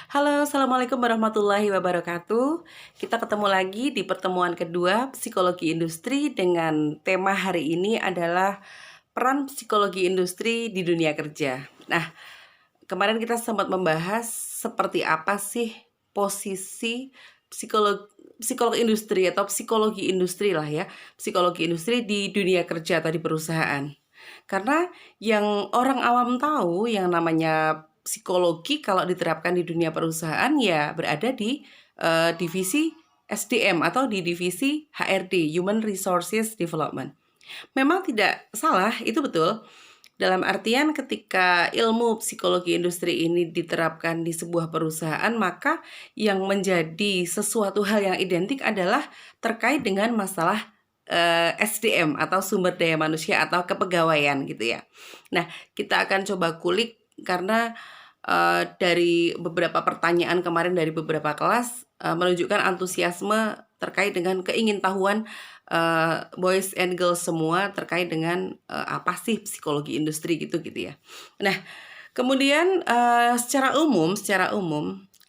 Halo, Assalamualaikum warahmatullahi wabarakatuh. Kita ketemu lagi di pertemuan kedua Psikologi Industri dengan tema hari ini adalah peran psikologi industri di dunia kerja. Nah, kemarin kita sempat membahas seperti apa sih posisi psikolog industri atau psikologi industri lah ya, psikologi industri di dunia kerja atau di perusahaan. Karena yang orang awam tahu yang namanya psikologi kalau diterapkan di dunia perusahaan ya berada di divisi SDM atau di divisi HRD, Human Resources Development. Memang tidak salah, itu betul. Dalam artian ketika ilmu psikologi industri ini diterapkan di sebuah perusahaan, maka yang menjadi sesuatu hal yang identik adalah terkait dengan masalah SDM atau sumber daya manusia atau kepegawaian gitu ya. Nah, kita akan coba kulik karena dari beberapa pertanyaan kemarin dari beberapa kelas menunjukkan antusiasme terkait dengan keingintahuan boys and girls semua terkait dengan apa sih psikologi industri gitu ya. Nah, kemudian secara umum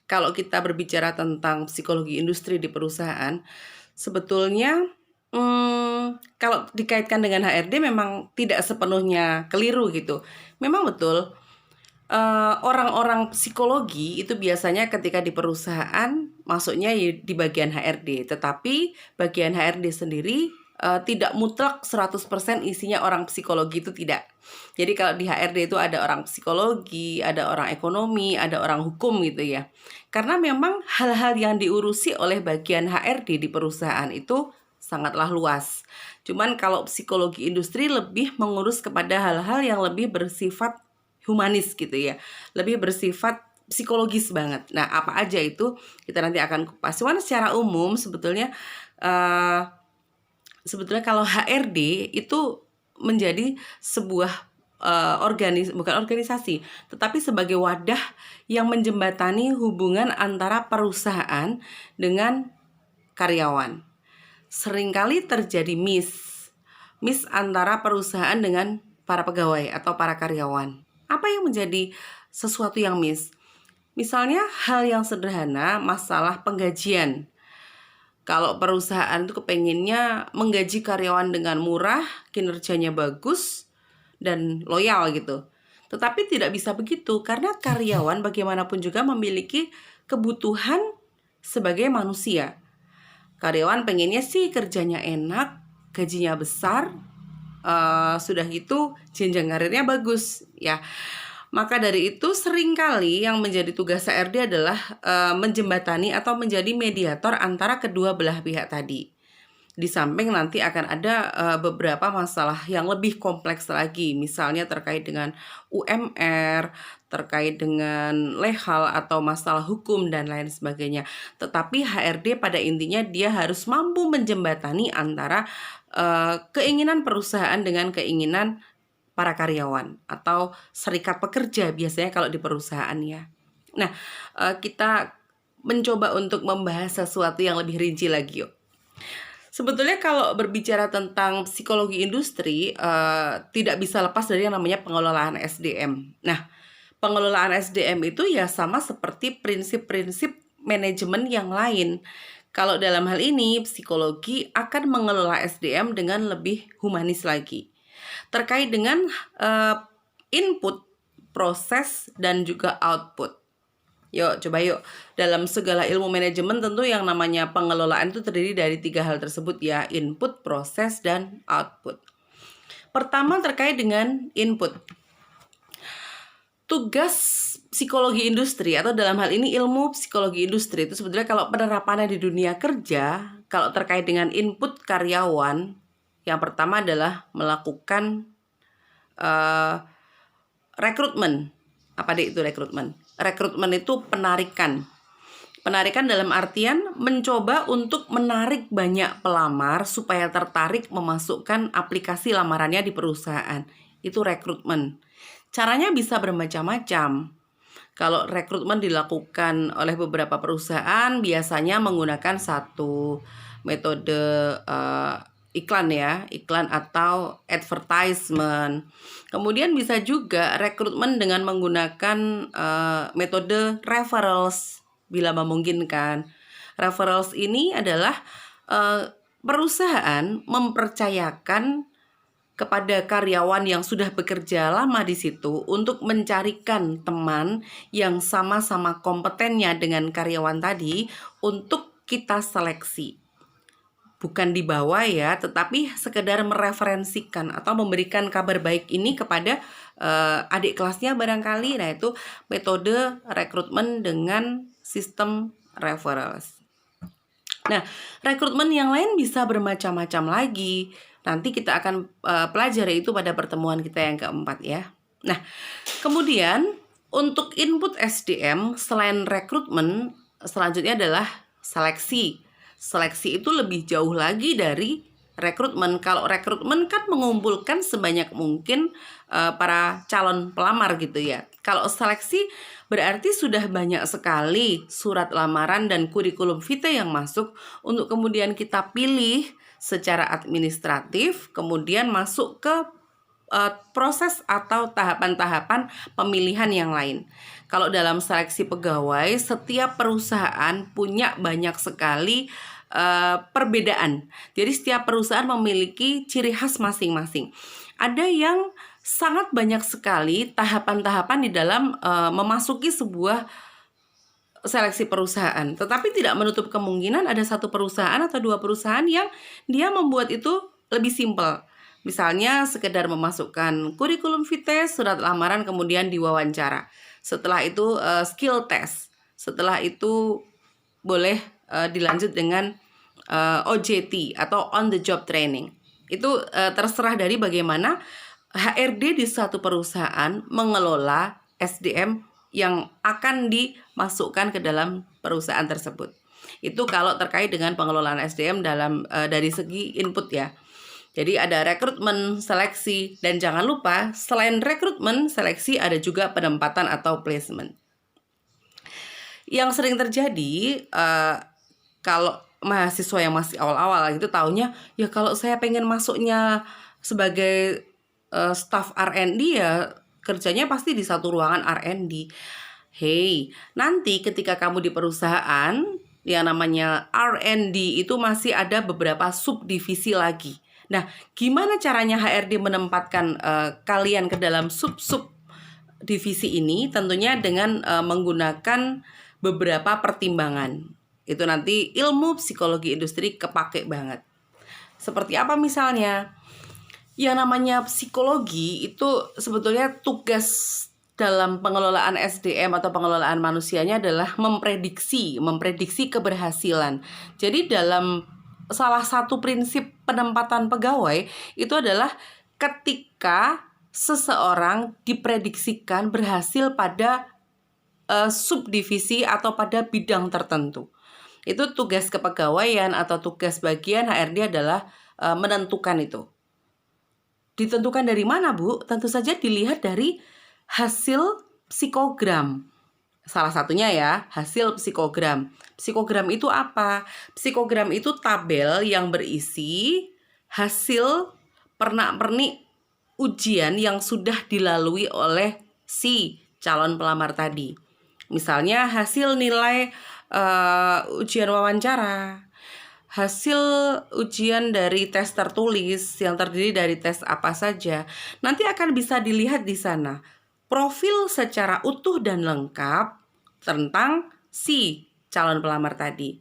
kalau kita berbicara tentang psikologi industri di perusahaan, sebetulnya kalau dikaitkan dengan HRD memang tidak sepenuhnya keliru gitu. Memang betul orang-orang psikologi itu biasanya ketika di perusahaan masuknya di bagian HRD, tetapi bagian HRD sendiri tidak mutlak 100% isinya orang psikologi, itu tidak. Jadi kalau di HRD itu ada orang psikologi, ada orang ekonomi, ada orang hukum gitu ya. Karena memang hal-hal yang diurusi oleh bagian HRD di perusahaan itu sangatlah luas. Cuman kalau psikologi industri lebih mengurus kepada hal-hal yang lebih bersifat humanis gitu ya, lebih bersifat psikologis banget. Nah, apa aja itu kita nanti akan kupas. Cuman secara umum sebetulnya kalau HRD itu menjadi sebuah bukan organisasi, tetapi sebagai wadah yang menjembatani hubungan antara perusahaan dengan karyawan. Seringkali terjadi miss antara perusahaan dengan para pegawai atau para karyawan. Apa yang menjadi sesuatu yang miss? Misalnya hal yang sederhana, masalah penggajian. Kalau perusahaan itu kepenginnya menggaji karyawan dengan murah, kinerjanya bagus, dan loyal gitu. Tetapi tidak bisa begitu karena karyawan bagaimanapun juga memiliki kebutuhan sebagai manusia. Karyawan pengennya sih kerjanya enak, gajinya besar, sudah gitu jenjang karirnya bagus ya. Maka dari itu seringkali yang menjadi tugas HRD adalah menjembatani atau menjadi mediator antara kedua belah pihak tadi. Di samping nanti akan ada beberapa masalah yang lebih kompleks lagi, misalnya terkait dengan UMR, terkait dengan lehal atau masalah hukum dan lain sebagainya. Tetapi HRD pada intinya dia harus mampu menjembatani antara keinginan perusahaan dengan keinginan para karyawan atau serikat pekerja biasanya kalau di perusahaan ya. Nah, kita mencoba untuk membahas sesuatu yang lebih rinci lagi yuk. Sebetulnya kalau berbicara tentang psikologi industri, tidak bisa lepas dari yang namanya pengelolaan SDM. Nah, pengelolaan SDM itu ya sama seperti prinsip-prinsip manajemen yang lain. Kalau dalam hal ini, psikologi akan mengelola SDM dengan lebih humanis lagi. Terkait dengan input, proses, dan juga output. Yuk, coba yuk. Dalam segala ilmu manajemen tentu yang namanya pengelolaan itu terdiri dari 3 hal tersebut ya, input, proses, dan output. Pertama terkait dengan input. Tugas psikologi industri atau dalam hal ini ilmu psikologi industri itu sebetulnya kalau penerapannya di dunia kerja, kalau terkait dengan input karyawan, yang pertama adalah melakukan rekrutmen. Apa deh itu rekrutmen? Rekrutmen itu penarikan. Penarikan dalam artian mencoba untuk menarik banyak pelamar supaya tertarik memasukkan aplikasi lamarannya di perusahaan. Itu rekrutmen. Caranya bisa bermacam-macam. Kalau rekrutmen dilakukan oleh beberapa perusahaan biasanya menggunakan satu metode iklan ya, iklan atau advertisement. Kemudian bisa juga rekrutmen dengan menggunakan metode referrals bila memungkinkan. Referrals ini adalah perusahaan mempercayakan kepada karyawan yang sudah bekerja lama di situ untuk mencarikan teman yang sama-sama kompetennya dengan karyawan tadi untuk kita seleksi. Bukan dibawa ya, tetapi sekedar mereferensikan atau memberikan kabar baik ini kepada adik kelasnya barangkali. Nah, itu metode rekrutmen dengan sistem referrals. Nah, rekrutmen yang lain bisa bermacam-macam lagi. Nanti kita akan pelajari itu pada pertemuan kita yang keempat ya. Nah, kemudian untuk input SDM selain rekrutmen, selanjutnya adalah seleksi. Seleksi itu lebih jauh lagi dari rekrutmen. Kalau rekrutmen kan mengumpulkan sebanyak mungkin para calon pelamar gitu ya. Kalau seleksi berarti sudah banyak sekali surat lamaran dan kurikulum vitae yang masuk untuk kemudian kita pilih secara administratif, kemudian masuk ke proses atau tahapan-tahapan pemilihan yang lain. Kalau dalam seleksi pegawai, setiap perusahaan punya banyak sekali perbedaan. Jadi setiap perusahaan memiliki ciri khas masing-masing. Ada yang sangat banyak sekali tahapan-tahapan di dalam memasuki sebuah seleksi perusahaan. Tetapi tidak menutup kemungkinan ada satu perusahaan atau dua perusahaan yang dia membuat itu lebih simpel. Misalnya sekedar memasukkan kurikulum vitae, surat lamaran, kemudian diwawancara. Setelah itu skill test. Setelah itu boleh dilanjut dengan OJT atau on the job training. Itu terserah dari bagaimana HRD di suatu perusahaan mengelola SDM yang akan dimasukkan ke dalam perusahaan tersebut. Itu kalau terkait dengan pengelolaan SDM dalam dari segi input ya. Jadi ada rekrutmen, seleksi, dan jangan lupa selain rekrutmen, seleksi ada juga penempatan atau placement. Yang sering terjadi kalau mahasiswa yang masih awal-awal gitu taunya ya kalau saya pengen masuknya sebagai staff R&D ya kerjanya pasti di satu ruangan R&D. Hey, nanti ketika kamu di perusahaan yang namanya R&D itu masih ada beberapa subdivisi lagi. Nah, gimana caranya HRD menempatkan kalian ke dalam sub-sub divisi ini? Tentunya dengan menggunakan beberapa pertimbangan. Itu nanti ilmu psikologi industri kepake banget. Seperti apa misalnya? Yang namanya psikologi itu sebetulnya tugas dalam pengelolaan SDM atau pengelolaan manusianya adalah memprediksi keberhasilan. Jadi dalam salah satu prinsip penempatan pegawai itu adalah ketika seseorang diprediksikan berhasil pada subdivisi atau pada bidang tertentu. Itu tugas kepegawaian atau tugas bagian HRD adalah menentukan itu. Ditentukan dari mana, Bu? Tentu saja dilihat dari hasil psikogram. Salah satunya ya, hasil psikogram. Psikogram itu apa? Psikogram itu tabel yang berisi hasil pernak-pernik ujian yang sudah dilalui oleh si calon pelamar tadi. Misalnya hasil nilai ujian wawancara, hasil ujian dari tes tertulis yang terdiri dari tes apa saja, nanti akan bisa dilihat di sana profil secara utuh dan lengkap tentang si calon pelamar tadi.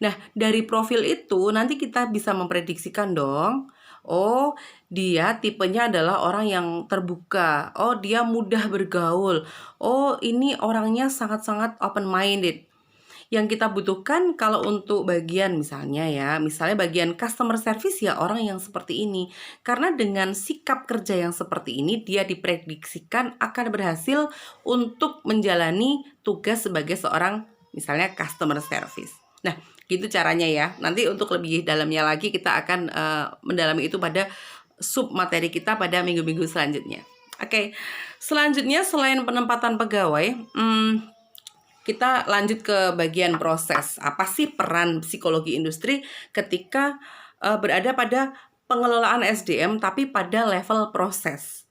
Nah, dari profil itu nanti kita bisa memprediksikan dong, oh dia tipenya adalah orang yang terbuka, oh dia mudah bergaul, oh ini orangnya sangat-sangat open-minded. Yang kita butuhkan kalau untuk bagian misalnya bagian customer service ya orang yang seperti ini. Karena dengan sikap kerja yang seperti ini dia diprediksikan akan berhasil untuk menjalani tugas sebagai seorang misalnya customer service. Nah, gitu caranya ya. Nanti untuk lebih dalamnya lagi kita akan mendalami itu pada sub materi kita pada minggu-minggu selanjutnya. Oke. Selanjutnya selain penempatan pegawai, kita lanjut ke bagian proses. Apa sih peran psikologi industri ketika berada pada pengelolaan SDM tapi pada level proses.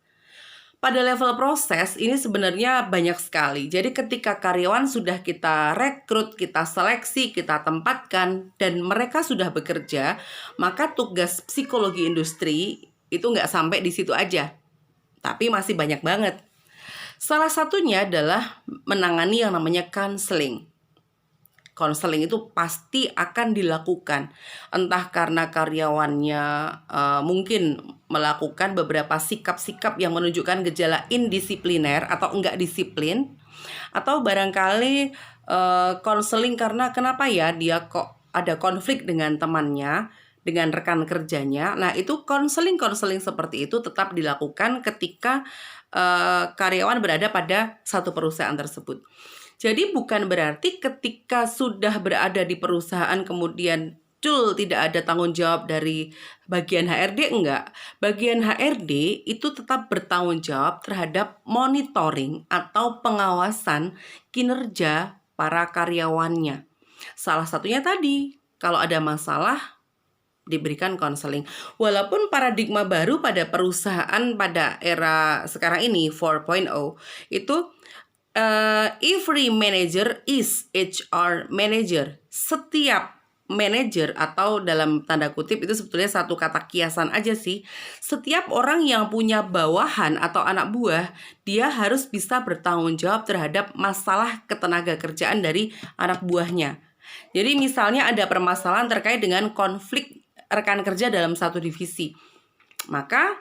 Pada level proses ini sebenarnya banyak sekali. Jadi ketika karyawan sudah kita rekrut, kita seleksi, kita tempatkan, dan mereka sudah bekerja, maka tugas psikologi industri itu nggak sampai di situ aja. Tapi masih banyak banget. Salah satunya adalah menangani yang namanya counseling. Konseling itu pasti akan dilakukan, entah karena karyawannya mungkin melakukan beberapa sikap-sikap yang menunjukkan gejala indisipliner atau enggak disiplin, atau barangkali konseling karena kenapa ya dia kok ada konflik dengan temannya, dengan rekan kerjanya. Nah, itu konseling seperti itu tetap dilakukan ketika karyawan berada pada satu perusahaan tersebut. Jadi bukan berarti ketika sudah berada di perusahaan kemudian tidak ada tanggung jawab dari bagian HRD, enggak. Bagian HRD itu tetap bertanggung jawab terhadap monitoring atau pengawasan kinerja para karyawannya. Salah satunya tadi, kalau ada masalah diberikan konseling. Walaupun paradigma baru pada perusahaan pada era sekarang ini 4.0 itu every manager is HR manager. Setiap manager atau dalam tanda kutip itu sebetulnya satu kata kiasan aja sih. Setiap orang yang punya bawahan atau anak buah, dia harus bisa bertanggung jawab terhadap masalah ketenaga kerjaan dari anak buahnya. Jadi misalnya ada permasalahan terkait dengan konflik rekan kerja dalam satu divisi, maka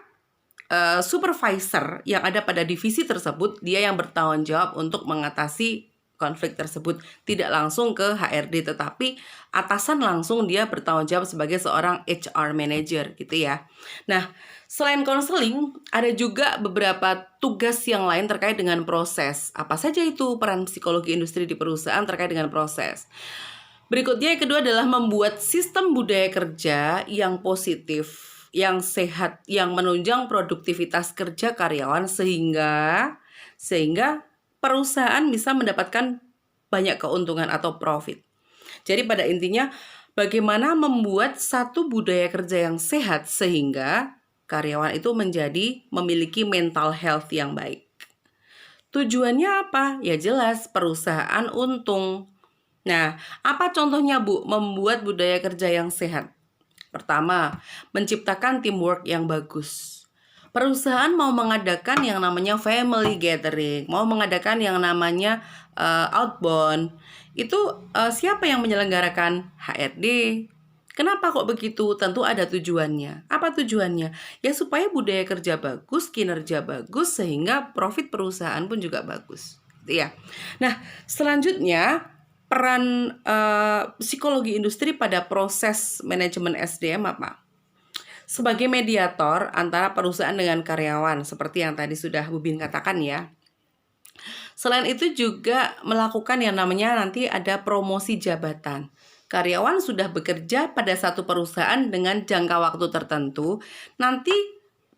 supervisor yang ada pada divisi tersebut, dia yang bertanggung jawab untuk mengatasi konflik tersebut. Tidak langsung ke HRD, tetapi atasan langsung dia bertanggung jawab sebagai seorang HR manager gitu ya. Nah, selain konseling, ada juga beberapa tugas yang lain terkait dengan proses. Apa saja itu peran psikologi industri di perusahaan terkait dengan proses? Berikutnya yang kedua adalah membuat sistem budaya kerja yang positif, yang sehat, yang menunjang produktivitas kerja karyawan sehingga perusahaan bisa mendapatkan banyak keuntungan atau profit. Jadi pada intinya bagaimana membuat satu budaya kerja yang sehat sehingga karyawan itu memiliki mental health yang baik. Tujuannya apa? Ya jelas, perusahaan untung. Nah, apa contohnya Bu membuat budaya kerja yang sehat? Pertama, menciptakan teamwork yang bagus. Perusahaan mau mengadakan yang namanya family gathering, mau mengadakan yang namanya outbound. Itu siapa yang menyelenggarakan? HRD. Kenapa kok begitu? Tentu ada tujuannya. Apa tujuannya? Ya supaya budaya kerja bagus, kinerja bagus, sehingga profit perusahaan pun juga bagus. Ya. Nah, selanjutnya peran psikologi industri pada proses manajemen SDM apa? Sebagai mediator antara perusahaan dengan karyawan, seperti yang tadi sudah Bu Bin katakan ya. Selain itu juga melakukan yang namanya nanti ada promosi jabatan. Karyawan sudah bekerja pada satu perusahaan dengan jangka waktu tertentu. Nanti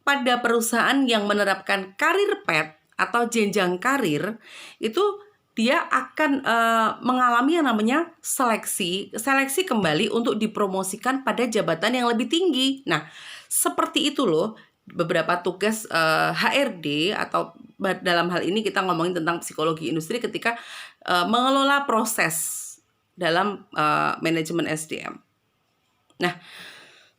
pada perusahaan yang menerapkan karir path atau jenjang karir, itu dia akan mengalami yang namanya seleksi kembali untuk dipromosikan pada jabatan yang lebih tinggi. Nah, seperti itu loh beberapa tugas HRD, atau dalam hal ini kita ngomongin tentang psikologi industri ketika mengelola proses dalam manajemen SDM. Nah,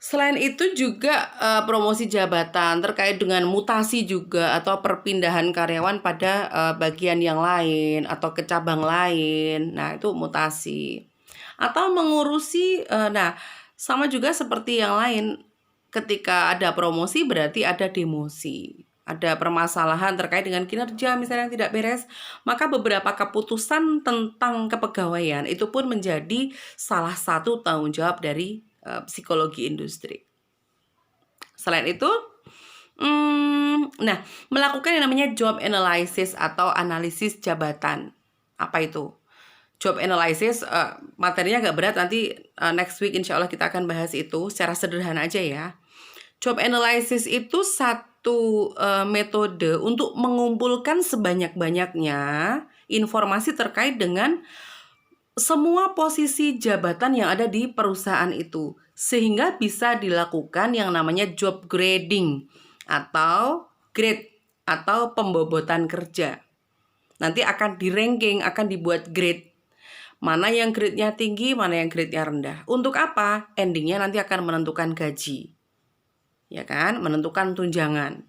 selain itu juga promosi jabatan terkait dengan mutasi juga atau perpindahan karyawan pada bagian yang lain atau ke cabang lain. Nah, itu mutasi. Atau mengurusi, sama juga seperti yang lain. Ketika ada promosi berarti ada demosi. Ada permasalahan terkait dengan kinerja misalnya yang tidak beres, maka beberapa keputusan tentang kepegawaian itu pun menjadi salah satu tanggung jawab dari psikologi industri. Selain itu, melakukan yang namanya job analysis atau analisis jabatan. Apa itu? Job analysis, materinya agak berat, nanti next week insya Allah kita akan bahas itu secara sederhana aja ya. Job analysis itu satu metode untuk mengumpulkan sebanyak-banyaknya informasi terkait dengan semua posisi jabatan yang ada di perusahaan itu, sehingga bisa dilakukan yang namanya job grading atau grade atau pembobotan kerja. Nanti akan di-ranking, akan dibuat grade. Mana yang grade-nya tinggi, mana yang grade-nya rendah. Untuk apa? Endingnya nanti akan menentukan gaji. Ya kan? Menentukan tunjangan.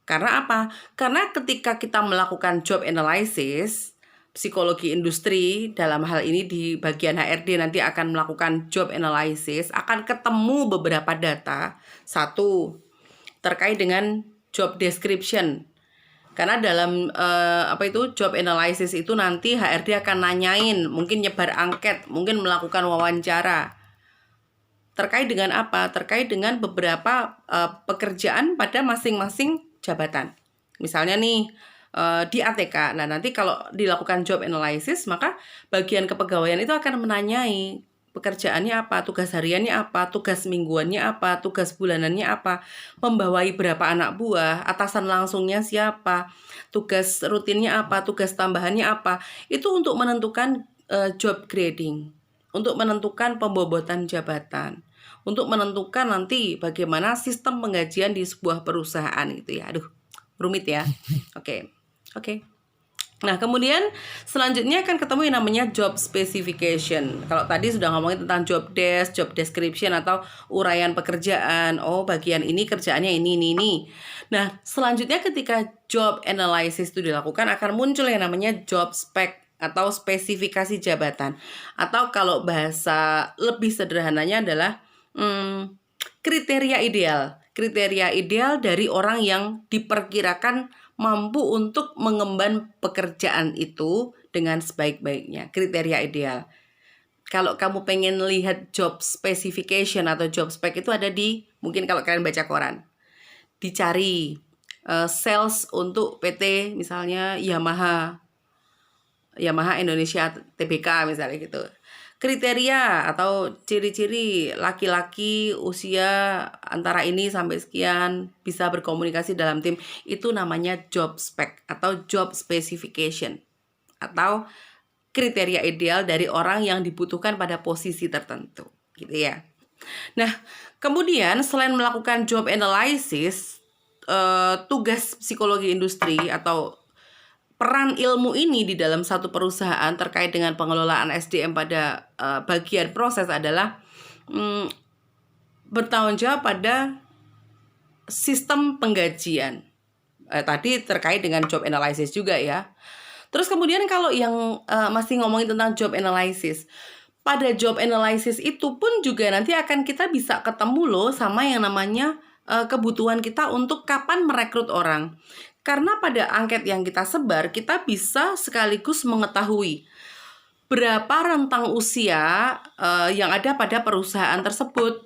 Karena apa? Karena ketika kita melakukan job analysis, psikologi industri dalam hal ini di bagian HRD nanti akan melakukan job analysis, akan ketemu beberapa data. Satu, terkait dengan job description. Karena dalam job analysis itu nanti HRD akan nanyain, mungkin nyebar angket, mungkin melakukan wawancara. Terkait dengan apa? Terkait dengan beberapa pekerjaan pada masing-masing jabatan. Misalnya nih di ATK. Nah, nanti kalau dilakukan job analysis, maka bagian kepegawaian itu akan menanyai pekerjaannya apa, tugas hariannya apa, tugas mingguannya apa, tugas bulanannya apa, membawai berapa anak buah, atasan langsungnya siapa, tugas rutinnya apa, tugas tambahannya apa. Itu untuk menentukan job grading, untuk menentukan pembobotan jabatan, untuk menentukan nanti bagaimana sistem penggajian di sebuah perusahaan itu ya. Aduh, rumit ya. Oke. Nah, kemudian selanjutnya akan ketemu yang namanya job specification. Kalau tadi sudah ngomongin tentang job desk, job description atau uraian pekerjaan. Oh, bagian ini kerjaannya ini. Nah, selanjutnya ketika job analysis itu dilakukan akan muncul yang namanya job spec atau spesifikasi jabatan. Atau kalau bahasa lebih sederhananya adalah kriteria ideal. Kriteria ideal dari orang yang diperkirakan mampu untuk mengemban pekerjaan itu dengan sebaik-baiknya. Kriteria ideal. Kalau kamu pengen lihat job specification atau job spec itu ada di, mungkin kalau kalian baca koran, dicari sales untuk PT misalnya Yamaha Indonesia Tbk misalnya gitu. Kriteria atau ciri-ciri laki-laki usia antara ini sampai sekian bisa berkomunikasi dalam tim, itu namanya job spec atau job specification atau kriteria ideal dari orang yang dibutuhkan pada posisi tertentu gitu ya. Nah, kemudian selain melakukan job analysis, tugas psikologi industri atau peran ilmu ini di dalam satu perusahaan terkait dengan pengelolaan SDM pada bagian proses adalah bertanggung jawab pada sistem penggajian. Tadi terkait dengan job analysis juga ya. Terus kemudian kalau yang masih ngomongin tentang job analysis, pada job analysis itu pun juga nanti akan kita bisa ketemu loh sama yang namanya kebutuhan kita untuk kapan merekrut orang. Karena pada angket yang kita sebar, kita bisa sekaligus mengetahui berapa rentang usia yang ada pada perusahaan tersebut.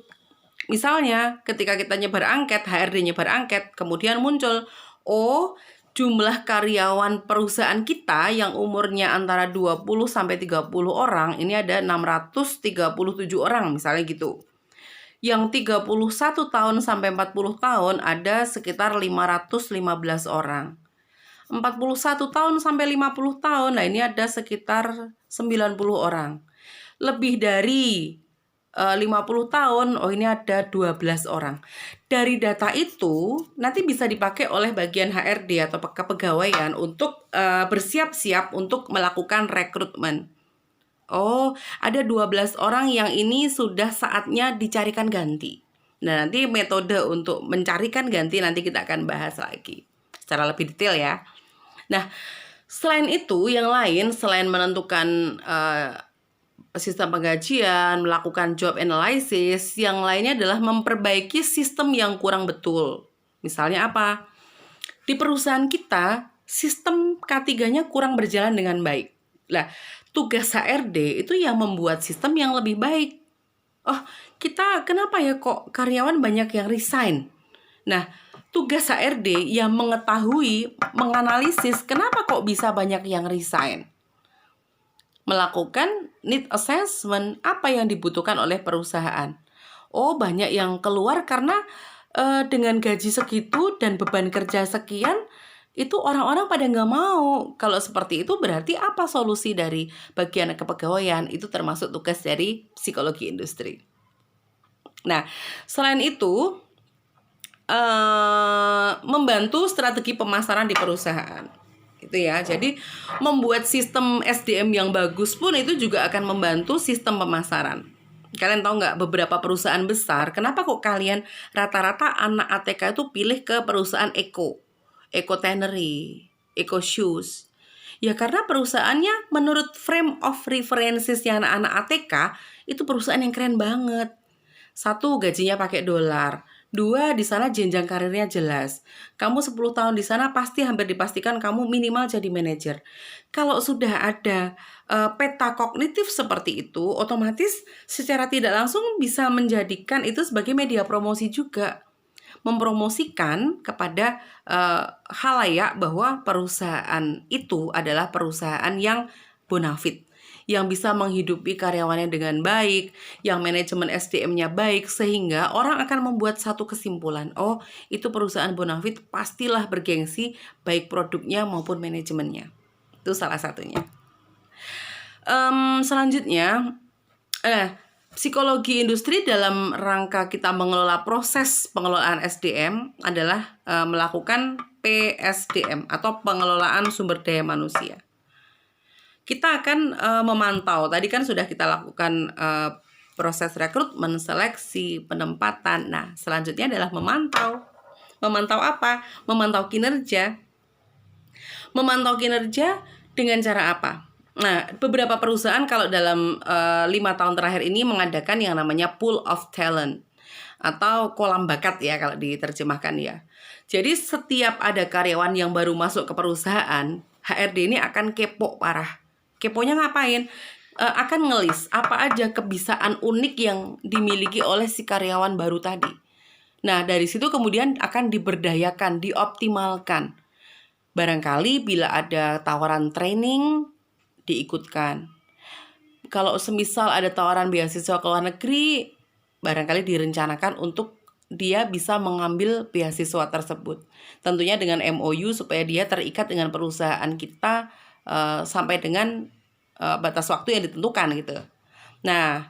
Misalnya, ketika kita nyebar angket, HRD nyebar angket, kemudian muncul, jumlah karyawan perusahaan kita yang umurnya antara 20 sampai 30 orang, ini ada 637 orang misalnya gitu. Yang 31 tahun sampai 40 tahun ada sekitar 515 orang. 41 tahun sampai 50 tahun, nah ini ada sekitar 90 orang. Lebih dari 50 tahun, ini ada 12 orang. Dari data itu, nanti bisa dipakai oleh bagian HRD atau kepegawaian untuk bersiap-siap untuk melakukan rekrutmen. Ada 12 orang yang ini sudah saatnya dicarikan ganti. Nah, nanti metode untuk mencarikan ganti nanti kita akan bahas lagi secara lebih detail ya. Nah, selain itu yang lain, selain menentukan sistem penggajian, melakukan job analysis, yang lainnya adalah memperbaiki sistem yang kurang betul. Misalnya apa? Di perusahaan kita, sistem K3-nya kurang berjalan dengan baik. Nah, tugas HRD itu yang membuat sistem yang lebih baik. Kita kenapa ya kok karyawan banyak yang resign? Nah, tugas HRD yang mengetahui, menganalisis kenapa kok bisa banyak yang resign. Melakukan need assessment, apa yang dibutuhkan oleh perusahaan. Banyak yang keluar karena dengan gaji segitu dan beban kerja sekian, itu orang-orang pada nggak mau. Kalau seperti itu berarti apa solusi dari bagian kepegawaian? Itu termasuk tugas dari psikologi industri. Nah, selain itu membantu strategi pemasaran di perusahaan. Itu ya. Jadi membuat sistem SDM yang bagus pun itu juga akan membantu sistem pemasaran. Kalian tahu nggak, beberapa perusahaan besar, kenapa kok kalian rata-rata anak ATK itu pilih ke perusahaan Eco Tannery, Eco Shoes? Ya karena perusahaannya menurut frame of references-nya anak-anak ATK itu perusahaan yang keren banget. Satu, gajinya pakai dolar. Dua, di sana jenjang karirnya jelas. Kamu 10 tahun di sana pasti hampir dipastikan kamu minimal jadi manajer. Kalau sudah ada peta kognitif seperti itu, otomatis secara tidak langsung bisa menjadikan itu sebagai media promosi juga. Mempromosikan kepada khalayak bahwa perusahaan itu adalah perusahaan yang bonafit, yang bisa menghidupi karyawannya dengan baik, yang manajemen SDM-nya baik, sehingga orang akan membuat satu kesimpulan, oh itu perusahaan bonafit pastilah bergengsi, baik produknya maupun manajemennya. Itu salah satunya. Selanjutnya, psikologi industri dalam rangka kita mengelola proses pengelolaan SDM adalah melakukan PSDM atau pengelolaan sumber daya manusia. Kita akan memantau, tadi kan sudah kita lakukan proses rekrutmen, seleksi, penempatan. Nah, selanjutnya adalah memantau. Memantau apa? Memantau kinerja. Memantau kinerja dengan cara apa? Nah, beberapa perusahaan kalau dalam 5 tahun terakhir ini mengadakan yang namanya pool of talent atau kolam bakat ya kalau diterjemahkan ya. Jadi setiap ada karyawan yang baru masuk ke perusahaan, HRD ini akan kepo parah. Keponya ngapain? Akan ngelis apa aja kebiasaan unik yang dimiliki oleh si karyawan baru tadi. Nah, dari situ kemudian akan diberdayakan, dioptimalkan. Barangkali bila ada tawaran training, diikutkan. Kalau semisal ada tawaran beasiswa ke luar negeri, barangkali direncanakan untuk dia bisa mengambil beasiswa tersebut. Tentunya dengan MOU supaya dia terikat dengan perusahaan kita sampai dengan batas waktu yang ditentukan gitu. Nah,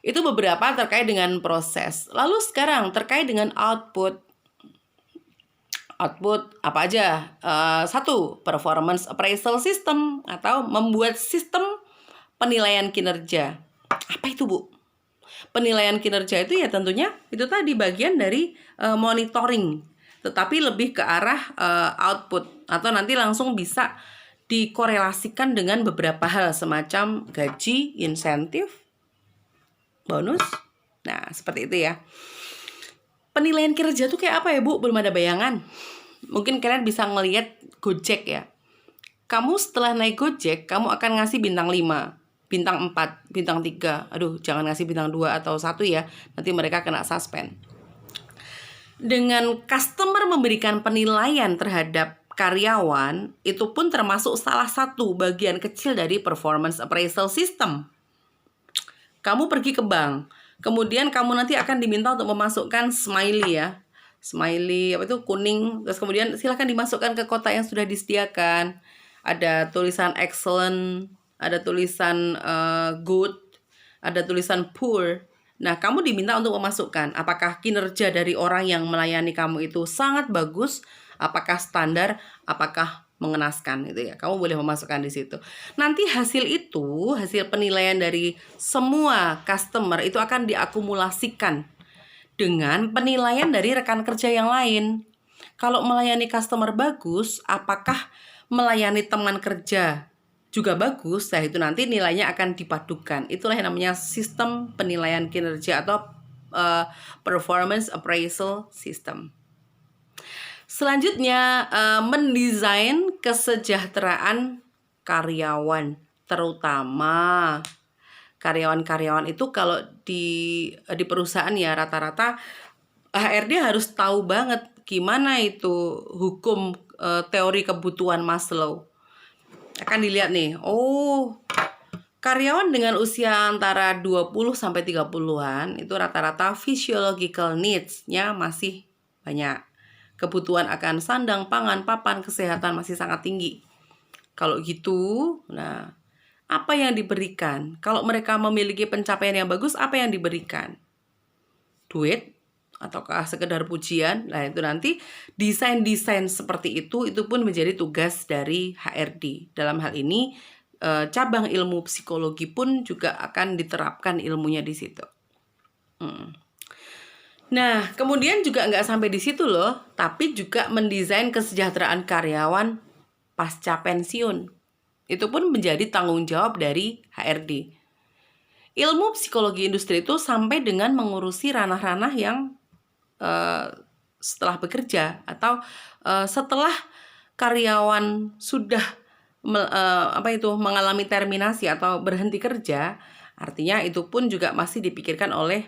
itu beberapa terkait dengan proses. Lalu sekarang terkait dengan output. Output apa aja? Satu, performance appraisal system atau membuat sistem penilaian kinerja. Apa itu, Bu? Penilaian kinerja itu ya tentunya itu tadi bagian dari monitoring, tetapi lebih ke arah output atau nanti langsung bisa dikorelasikan dengan beberapa hal semacam gaji, insentif, bonus. Nah, seperti itu ya. Penilaian kinerja tuh kayak apa ya, Bu? Belum ada bayangan. Mungkin kalian bisa ngelihat Gojek ya. Kamu setelah naik Gojek, kamu akan ngasih bintang 5, bintang 4, bintang 3. Aduh, jangan ngasih bintang 2 atau 1 ya. Nanti mereka kena suspend. Dengan customer memberikan penilaian terhadap karyawan, itu pun termasuk salah satu bagian kecil dari performance appraisal system. Kamu pergi ke bank, kemudian kamu nanti akan diminta untuk memasukkan smiley ya. Smiley apa itu kuning, terus kemudian silahkan dimasukkan ke kotak yang sudah disediakan. Ada tulisan excellent, ada tulisan good, ada tulisan poor. Nah, kamu diminta untuk memasukkan apakah kinerja dari orang yang melayani kamu itu sangat bagus, apakah standar, apakah mengenaskan gitu ya. Kamu boleh memasukkan di situ. Nanti hasil itu, hasil penilaian dari semua customer itu akan diakumulasikan dengan penilaian dari rekan kerja yang lain. Kalau melayani customer bagus, apakah melayani teman kerja juga bagus? Nah, itu nanti nilainya akan dipadukan. Itulah yang namanya sistem penilaian kinerja atau performance appraisal system. Selanjutnya, mendesain kesejahteraan karyawan, terutama karyawan-karyawan itu kalau di perusahaan ya rata-rata HRD harus tahu banget gimana itu hukum teori kebutuhan Maslow. Akan dilihat nih, oh karyawan dengan usia antara 20 sampai 30-an itu rata-rata physiological needs-nya masih banyak. Kebutuhan akan sandang, pangan, papan, kesehatan masih sangat tinggi. Kalau gitu, nah, apa yang diberikan? Kalau mereka memiliki pencapaian yang bagus, apa yang diberikan? Duit? Ataukah sekedar pujian? Nah, itu nanti desain-desain seperti itu pun menjadi tugas dari HRD. Dalam hal ini, cabang ilmu psikologi pun juga akan diterapkan ilmunya di situ. Nah, kemudian juga nggak sampai di situ loh, tapi juga mendesain kesejahteraan karyawan pasca pensiun. Itu pun menjadi tanggung jawab dari HRD. Ilmu psikologi industri itu sampai dengan mengurusi ranah-ranah yang setelah bekerja atau setelah karyawan sudah mengalami terminasi atau berhenti kerja, artinya itu pun juga masih dipikirkan oleh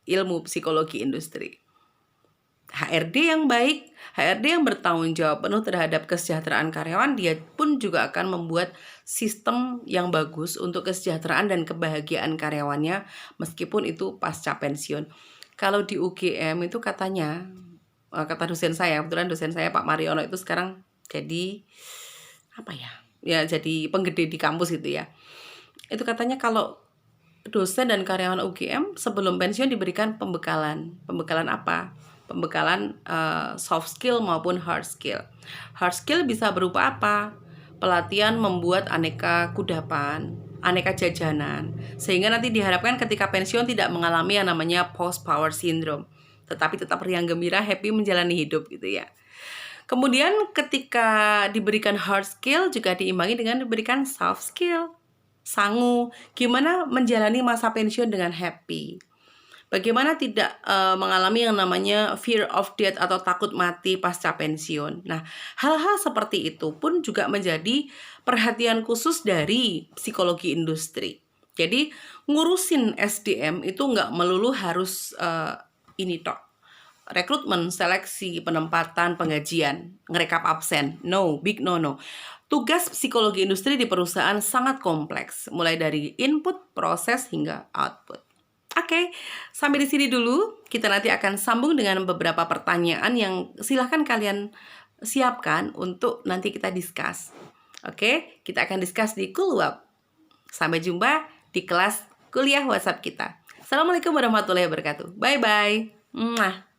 ilmu psikologi industri. HRD yang baik, HRD yang bertanggung jawab penuh terhadap kesejahteraan karyawan, dia pun juga akan membuat sistem yang bagus untuk kesejahteraan dan kebahagiaan karyawannya meskipun itu pasca pensiun. Kalau di UGM itu katanya, kata dosen saya, kebetulan dosen saya Pak Mariono itu sekarang jadi apa ya? Ya jadi penggede di kampus itu ya. Itu katanya kalau dosen dan karyawan UGM sebelum pensiun diberikan pembekalan. Pembekalan apa? Pembekalan soft skill maupun hard skill. Hard skill bisa berupa apa? Pelatihan membuat aneka kudapan, aneka jajanan, sehingga nanti diharapkan ketika pensiun tidak mengalami yang namanya post power syndrome, tetapi tetap riang gembira, happy menjalani hidup gitu ya. Kemudian ketika diberikan hard skill juga diimbangi dengan diberikan soft skill. Sangu, gimana menjalani masa pensiun dengan happy. Bagaimana tidak mengalami yang namanya fear of death atau takut mati pasca pensiun. Nah, hal-hal seperti itu pun juga menjadi perhatian khusus dari psikologi industri. Jadi, ngurusin SDM itu nggak melulu harus ini tok. Rekrutmen, seleksi, penempatan, penggajian, ngerekap absen. No, big no. Tugas psikologi industri di perusahaan sangat kompleks, mulai dari input, proses, hingga output. Oke, sampai di sini dulu. Kita nanti akan sambung dengan beberapa pertanyaan yang silahkan kalian siapkan untuk nanti kita discuss. Oke, kita akan discuss di Kulwab. Sampai jumpa di kelas kuliah WhatsApp kita. Assalamualaikum warahmatullahi wabarakatuh. Bye-bye. Mwah.